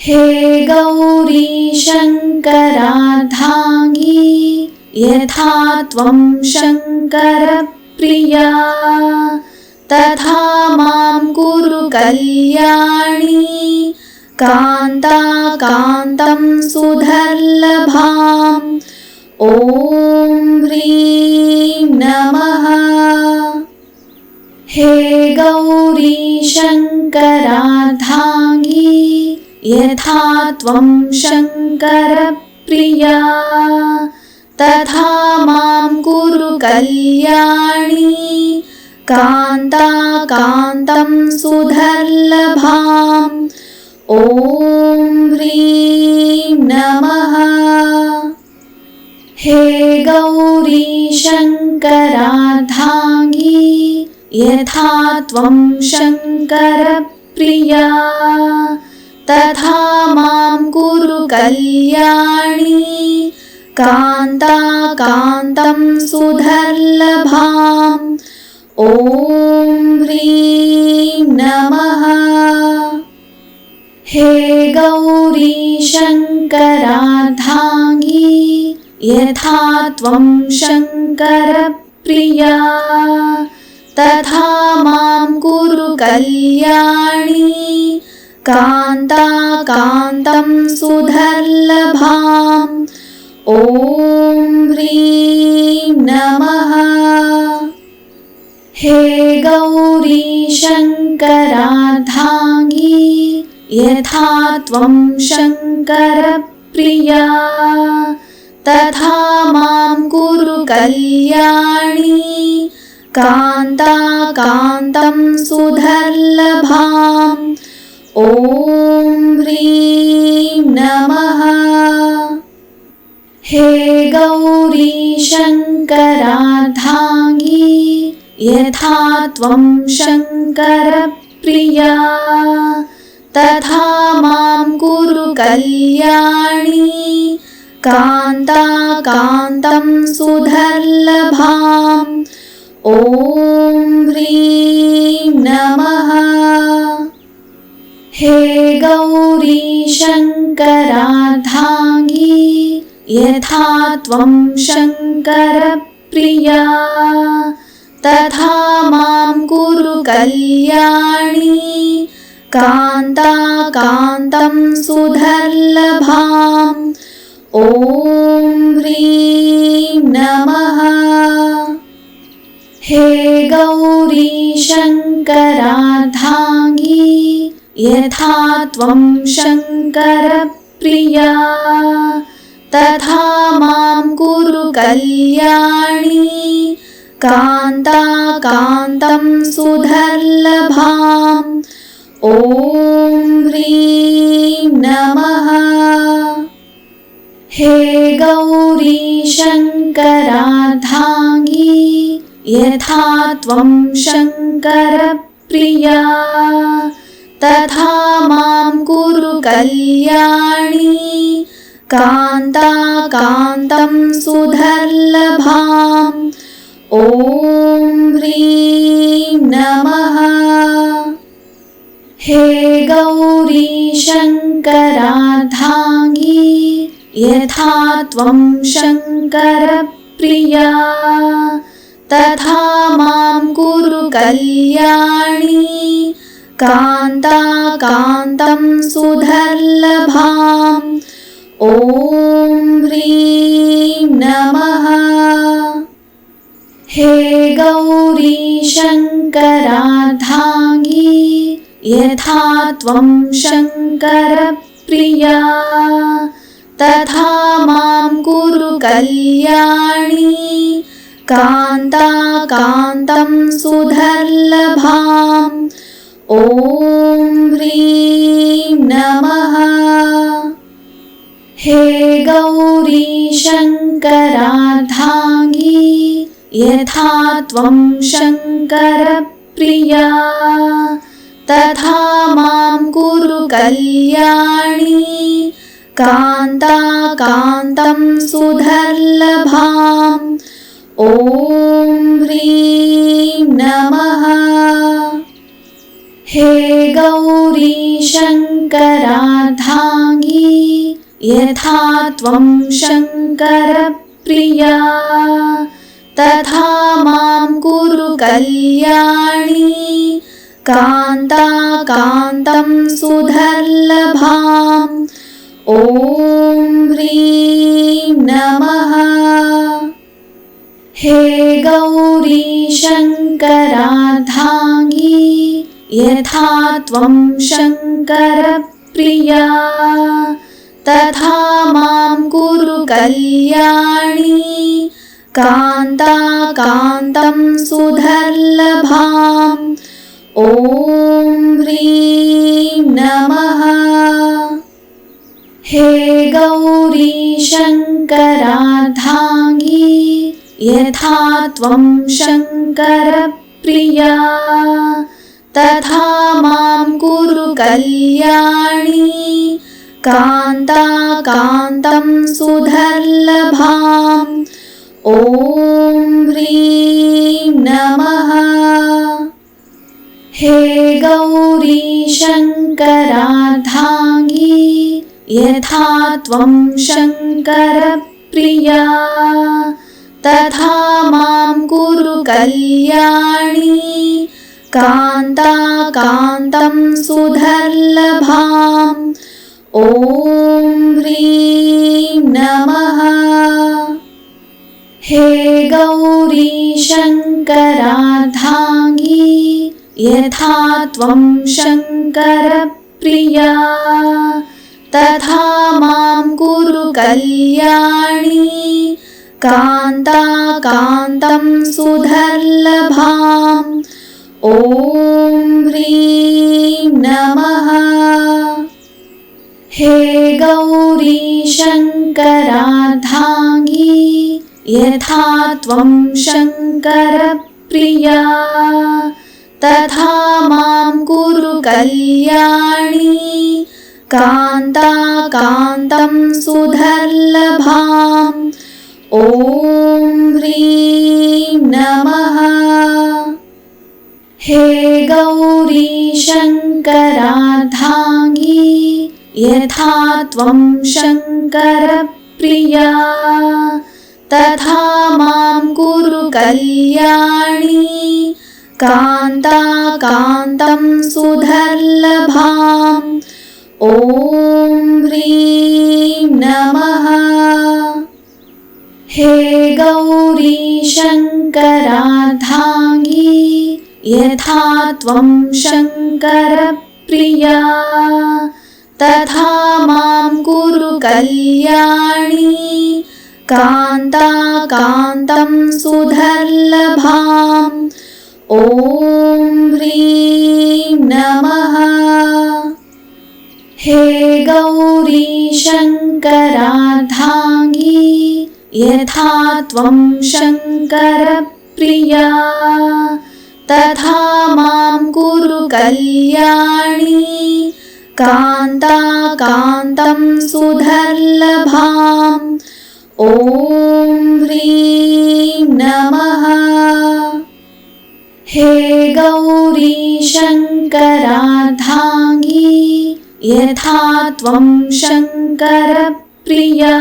हे गौरी शङ्करार्धाङ्गी यथा त्वं शङ्करप्रिया तथा मां कुरु कल्याणी कान्ताकान्तं सुदुर्लभाम्। ॐ ह्रीं नमः। हे गौरी शङ्करार्धाङ्गी यथा त्वं शङ्करप्रिया तथा मां कुरु कल्याणी कान्ताकान्तं सुदुर्लभाम्। ॐ ह्रीं नमः। हे गौरी शङ्करार्धाङ्गी यथा त्वं शङ्करप्रिया तथा मां कुरु कल्याणी कान्ताकान्तं सुदुर्लभाम्। ॐ ह्रीं नमः। हे गौरी शङ्करार्धाङ्गी यथा त्वं शङ्करप्रिया तथा मां कुरु कल्याणी कान्ताकान्तं सुदुर्लभाम्। ॐ ह्रीं नमः। हे गौरी शङ्करार्धाङ्गी यथा त्वं शङ्करप्रिया तथा मां कुरु कल्याणी कान्ताकान्तं सुदुर्लभाम्। ॐ ह्रीं नमः। हे गौरी शङ्करार्धाङ्गी यथा त्वं शङ्करप्रिया तथा मां कुरु कल्याणी कान्ताकान्तं सुदुर्लभाम्। ॐ ह्रीं नमः। हे गौरी शङ्करार्धाङ्गी यथा त्वं शङ्करप्रिया तथा मां कुरु कल्याणी कान्ताकान्तं सुदुर्लभाम्। ॐ ह्रीं नमः। हे गौरी शङ्करार्धाङ्गी यथा त्वं शङ्करप्रिया तथा मां कुरु कल्याणी कान्ताकान्तं सुदुर्लभाम्। ॐ ह्रीं नमः। हे गौरी शङ्करार्धाङ्गी यथा त्वं शङ्करप्रिया तथा मां कुरु कल्याणी कान्ताकान्तं सुदुर्लभाम्। ॐ ह्रीं नमः। हे गौरी शङ्करार्धाङ्गी यथा त्वं शङ्करप्रिया तथा मां कुरु कल्याणी कान्ताकान्तं सुदुर्लभाम्। ॐ ह्रीं नमः। हे गौरी शङ्करार्धाङ्गी यथा त्वं शङ्करप्रिया तथा मां कुरु कल्याणी कान्ताकान्तं सुदुर्लभाम्। ॐ ह्रीं नमः। हे गौरी शङ्करार्धाङ्गी यथा त्वं शङ्करप्रिया तथा मां कुरु कल्याणी कान्ताकान्तं सुदुर्लभाम्। ॐ ह्रीं नमः। हे गौरी शङ्करार्धाङ्गी यथा त्वं शङ्करप्रिया तथा मां कुरु कल्याणी कान्ताकान्तं सुदुर्लभाम् ॐ ह्रीं नमः। हे गौरी शङ्करार्धाङ्गी यथा त्वं शङ्करप्रिया तथा मां कुरु कल्याणी कान्ताकान्तं सुदुर्लभाम् ॐ ह्रीं नमः। हे गौरी शङ्करार्धाङ्गी यथा त्वं शङ्करप्रिया तथा मां कुरु कल्याणी कान्ताकान्तं सुदुर्लभाम् ॐ ह्रीं नमः। हे गौरी शङ्करार्धाङ्गी यथा त्वं शङ्करप्रिया तथा मां कुरु कल्याणी कान्ताकान्तं सुदुर्लभाम् ॐ ह्रीं नमः। हे गौरी शङ्करार्धाङ्गी यथा त्वं शङ्करप्रिया तथा मां कुरु कल्याणी कान्ताकान्तं सुदुर्लभाम् ॐ ह्रीं नमः। हे गौरी शङ्करार्धाङ्गी यथा त्वं शङ्करप्रिया तथा मां कुरु कल्याणी कान्ताकान्तं सुदुर्लभाम् ॐ ह्रीं नमः। हे गौरी शङ्करार्धाङ्गी यथा त्वं शङ्करप्रिया तथा मां कुरु कल्याणी कान्ताकान्तं सुदुर्लभाम् ॐ ह्रीं नमः। हे गौरी शङ्करार्धाङ्गी यथा त्वं शङ्करप्रिया तथा मां कुरु कल्याणी कान्ताकान्तं सुदुर्लभाम् ॐ ह्रीं नमः। हे गौरी शङ्करार्धाङ्गी यथा त्वं शङ्करप्रिया तथा मां कुरु कल्याणी कान्ताकान्तं सुदुर्लभाम् ॐ ह्रीं नमः। हे गौरी शङ्करार्धाङ्गी यथा त्वं शङ्करप्रिया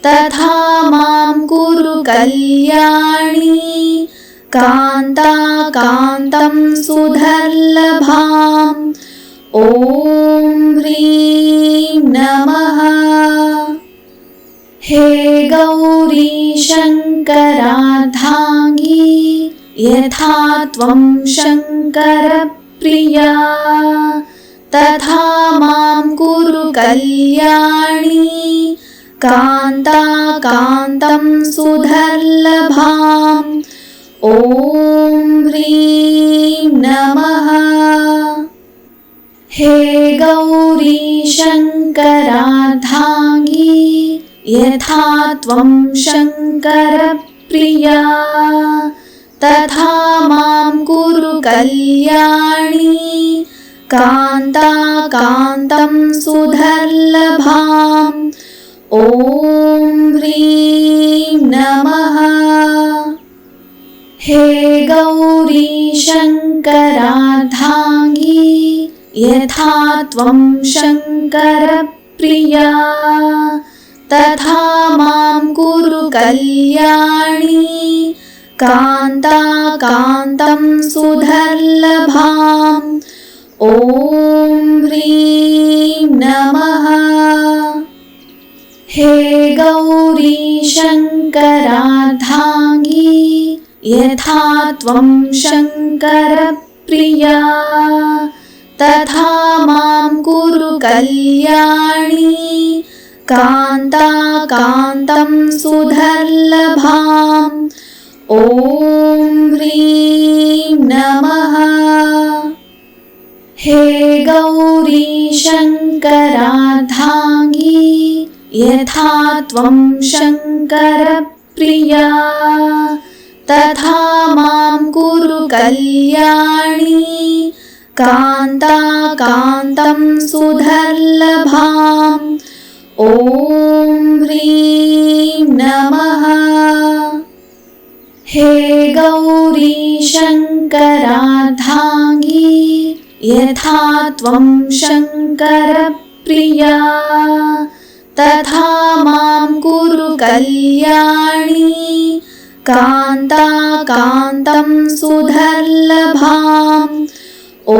तथा मां कुरु कल्याणी कान्ताकान्तं सुदुर्लभाम् ॐ ह्रीं नमः। हे गौरी शङ्करार्धाङ्गी यथा त्वं शङ्करप्रिया तथा मां कुरु कल्याणी कान्ताकान्तं सुदुर्लभाम् ॐ ह्रीं नमः। हे गौरी शङ्करार्धाङ्गी यथा त्वं शङ्करप्रिया तथा मां कुरु कल्याणी कान्ताकान्तं सुदुर्लभाम् ॐ ह्रीं नमः। हे गौरी शङ्करार्धाङ्गी यथा त्वं शङ्करप्रिया प्रिया तथा मां कुरु कल्याणी कान्ताकान्तं सुदुर्लभाम् ॐ ह्रीं नमः। हे गौरी शङ्करार्धाङ्गी यथा त्वं शङ्करप्रिया तथा मां कुरु कल्याणी कान्ताकान्तं सुदुर्लभाम् ॐ ह्रीं नमः। हे गौरी शङ्करार्धाङ्गी यथा त्वं शङ्करप्रिया तथा मां कुरु कल्याणी कान्ताकान्तं सुदुर्लभाम् ॐ ह्रीं नमः। हे गौरी शङ्करार्धाङ्गी यथा त्वं शङ्करप्रिया तथा मां कुरु कल्याणी कान्ताकान्तं सुदुर्लभाम् ॐ